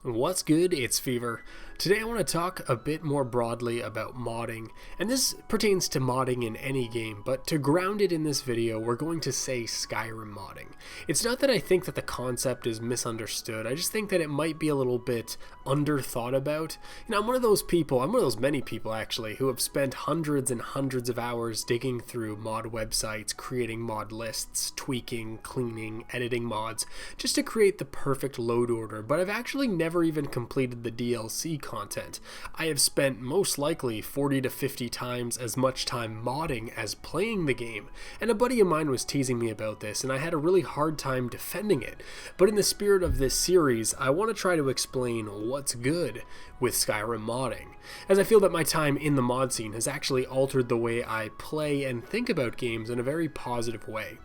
What's good? It's Fevir. Today I want to talk a bit more broadly about modding, and this pertains to modding in any game, but to ground it in this video, we're going to say Skyrim modding. It's not that I think that the concept is misunderstood, I just think that it might be a little bit underthought about. I'm one of those many people actually, who have spent hundreds and hundreds of hours digging through mod websites, creating mod lists, tweaking, cleaning, editing mods, just to create the perfect load order, but I've actually never even completed the DLC content. I have spent most likely 40 to 50 times as much time modding as playing the game, and a buddy of mine was teasing me about this, and I had a really hard time defending it. But in the spirit of this series, I want to try to explain what's good with Skyrim modding, as I feel that my time in the mod scene has actually altered the way I play and think about games in a very positive way.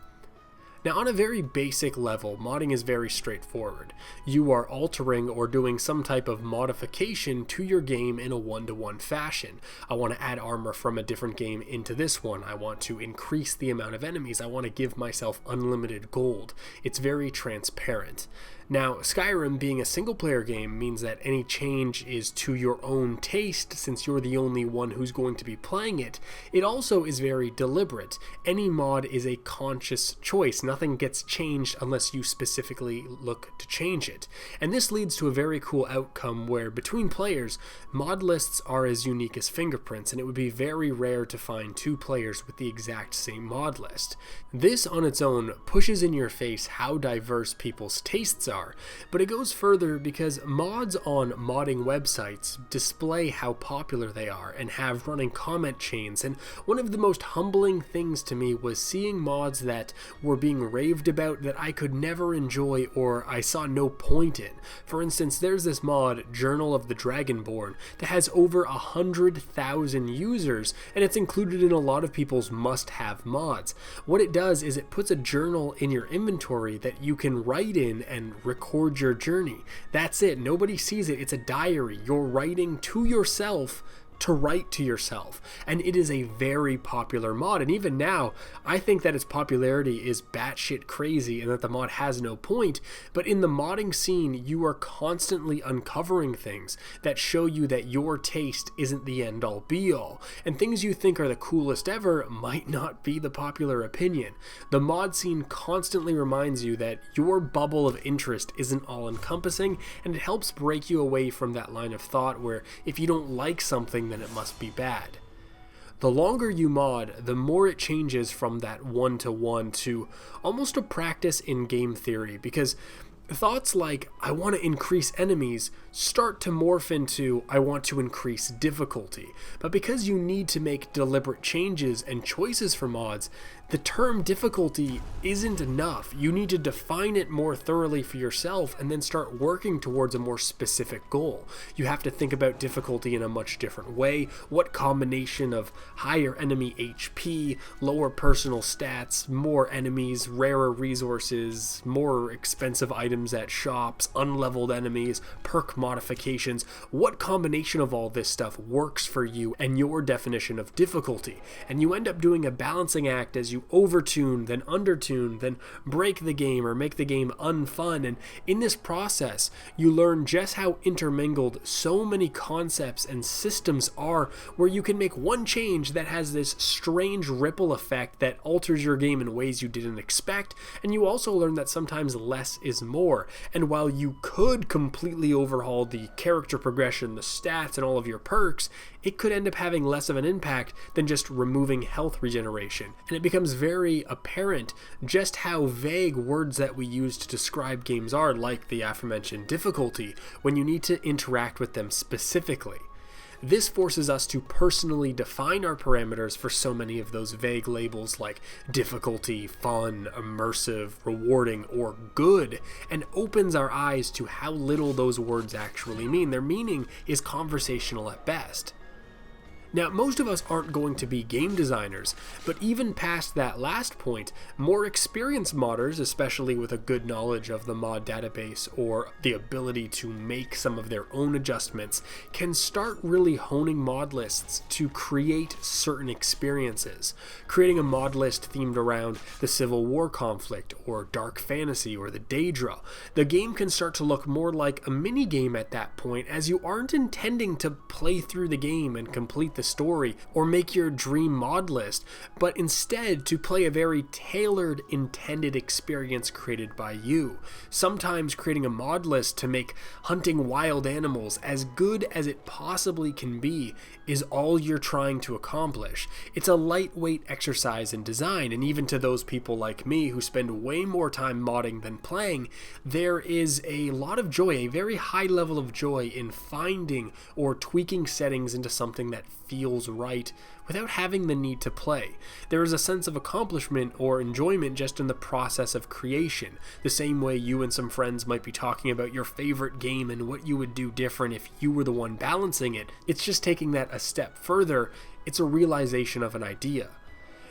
Now, on a very basic level, modding is very straightforward. You are altering or doing some type of modification to your game in a one-to-one fashion. I want to add armor from a different game into this one. I want to increase the amount of enemies. I want to give myself unlimited gold. It's very transparent. Now, Skyrim being a single-player game means that any change is to your own taste since you're the only one who's going to be playing it. It also is very deliberate. Any mod is a conscious choice. Nothing gets changed unless you specifically look to change it. And this leads to a very cool outcome where between players, mod lists are as unique as fingerprints, and it would be very rare to find two players with the exact same mod list. This on its own pushes in your face how diverse people's tastes are. But it goes further because mods on modding websites display how popular they are and have running comment chains, and one of the most humbling things to me was seeing mods that were being raved about that I could never enjoy or I saw no point in. For instance, there's this mod, Journal of the Dragonborn, that has over 100,000 users, and it's included in a lot of people's must-have mods. What it does is it puts a journal in your inventory that you can write in and record your journey. That's it. Nobody sees it. It's a diary. You're writing to yourself to write to yourself, and it is a very popular mod, and even now I think that its popularity is batshit crazy and that the mod has no point. But in the modding scene, you are constantly uncovering things that show you that your taste isn't the end all be all, and things you think are the coolest ever might not be the popular opinion. The mod scene constantly reminds you that your bubble of interest isn't all encompassing, and it helps break you away from that line of thought where if you don't like something then it must be bad. The longer you mod, the more it changes from that one-to-one to almost a practice in game theory, because thoughts like, I want to increase enemies, start to morph into, I want to increase difficulty. But because you need to make deliberate changes and choices for mods, the term difficulty isn't enough. You need to define it more thoroughly for yourself and then start working towards a more specific goal. You have to think about difficulty in a much different way. What combination of higher enemy HP, lower personal stats, more enemies, rarer resources, more expensive items at shops, unleveled enemies, perk modifications, what combination of all this stuff works for you and your definition of difficulty? And you end up doing a balancing act as you overtune, then undertune, then break the game or make the game unfun, and in this process you learn just how intermingled so many concepts and systems are, where you can make one change that has this strange ripple effect that alters your game in ways you didn't expect. And you also learn that sometimes less is more, and while you could completely overhaul the character progression, the stats, and all of your perks, it could end up having less of an impact than just removing health regeneration. And it becomes very apparent just how vague words that we use to describe games are, like the aforementioned difficulty, when you need to interact with them specifically. This forces us to personally define our parameters for so many of those vague labels like difficulty, fun, immersive, rewarding, or good, and opens our eyes to how little those words actually mean. Their meaning is conversational at best. Now, most of us aren't going to be game designers, but even past that last point, more experienced modders, especially with a good knowledge of the mod database or the ability to make some of their own adjustments, can start really honing mod lists to create certain experiences. Creating a mod list themed around the Civil War conflict or dark fantasy or the Daedra, the game can start to look more like a mini game at that point, as you aren't intending to play through the game and complete the story or make your dream mod list, but instead to play a very tailored, intended experience created by you. Sometimes creating a mod list to make hunting wild animals as good as it possibly can be is all you're trying to accomplish. It's a lightweight exercise in design, and even to those people like me who spend way more time modding than playing, there is a lot of joy, a very high level of joy in finding or tweaking settings into something that feels right without having the need to play. There is a sense of accomplishment or enjoyment just in the process of creation, the same way you and some friends might be talking about your favorite game and what you would do different if you were the one balancing it. It's just taking that a step further. It's a realization of an idea.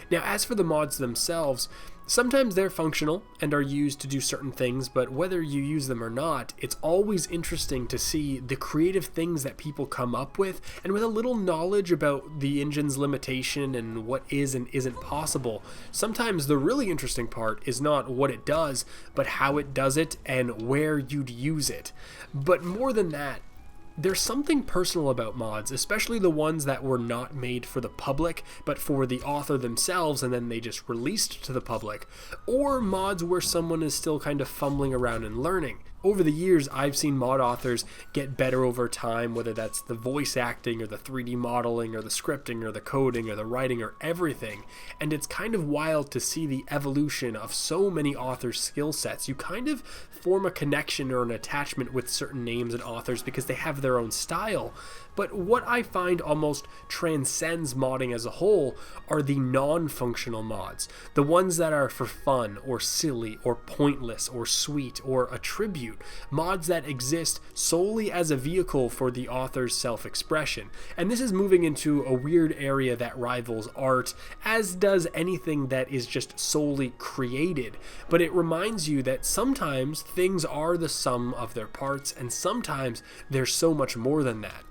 Now, as for the mods themselves, sometimes they're functional and are used to do certain things, but whether you use them or not, it's always interesting to see the creative things that people come up with, and with a little knowledge about the engine's limitation and what is and isn't possible. Sometimes the really interesting part is not what it does, but how it does it and where you'd use it. But more than that, there's something personal about mods, especially the ones that were not made for the public, but for the author themselves and then they just released to the public, or mods where someone is still kind of fumbling around and learning. Over the years, I've seen mod authors get better over time, whether that's the voice acting or the 3D modeling or the scripting or the coding or the writing or everything, and it's kind of wild to see the evolution of so many authors' skill sets. You kind of form a connection or an attachment with certain names and authors because they have their own style. But what I find almost transcends modding as a whole are the non-functional mods, the ones that are for fun or silly or pointless or sweet or a tribute, mods that exist solely as a vehicle for the author's self-expression. And this is moving into a weird area that rivals art, as does anything that is just solely created. But it reminds you that sometimes things are the sum of their parts, and sometimes there's so much more than that.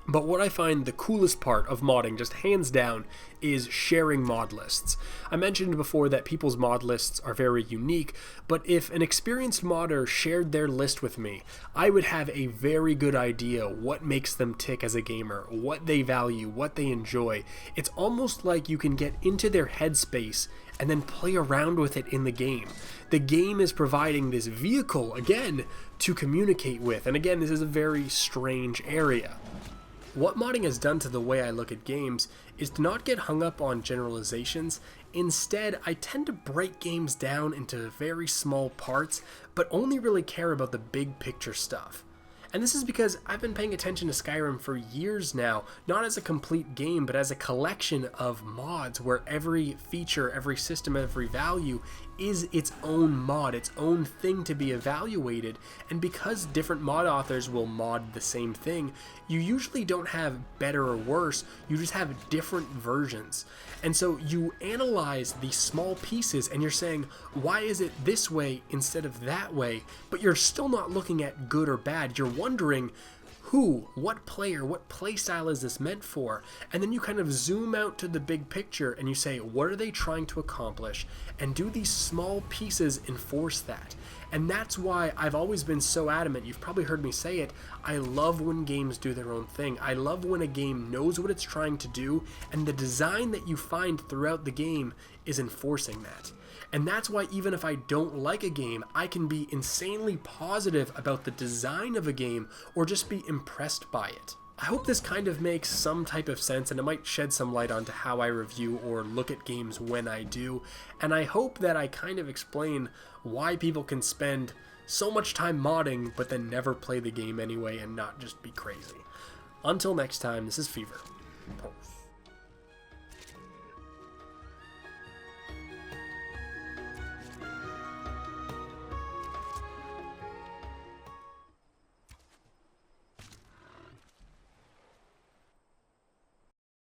But what I find the coolest part of modding, just hands down, is sharing mod lists. I mentioned before that people's mod lists are very unique, but if an experienced modder shared their list with me, I would have a very good idea what makes them tick as a gamer, what they value, what they enjoy. It's almost like you can get into their headspace and then play around with it in the game. The game is providing this vehicle, again, to communicate with, and again, this is a very strange area. What modding has done to the way I look at games is to not get hung up on generalizations. Instead, I tend to break games down into very small parts, but only really care about the big picture stuff. And this is because I've been paying attention to Skyrim for years now, not as a complete game, but as a collection of mods where every feature, every system, every value is its own mod, its own thing to be evaluated. And because different mod authors will mod the same thing, you usually don't have better or worse, you just have different versions. And so you analyze these small pieces and you're saying, why is it this way instead of that way? But you're still not looking at good or bad. You're wondering, who, what player, what playstyle is this meant for? And then you kind of zoom out to the big picture and you say, what are they trying to accomplish? And do these small pieces enforce that? And that's why I've always been so adamant. You've probably heard me say it. I love when games do their own thing. I love when a game knows what it's trying to do, and the design that you find throughout the game is enforcing that. And that's why even if I don't like a game, I can be insanely positive about the design of a game or just be impressed by it. I hope this kind of makes some type of sense, and it might shed some light onto how I review or look at games when I do. And I hope that I kind of explain why people can spend so much time modding but then never play the game anyway and not just be crazy. Until next time, this is Fevir.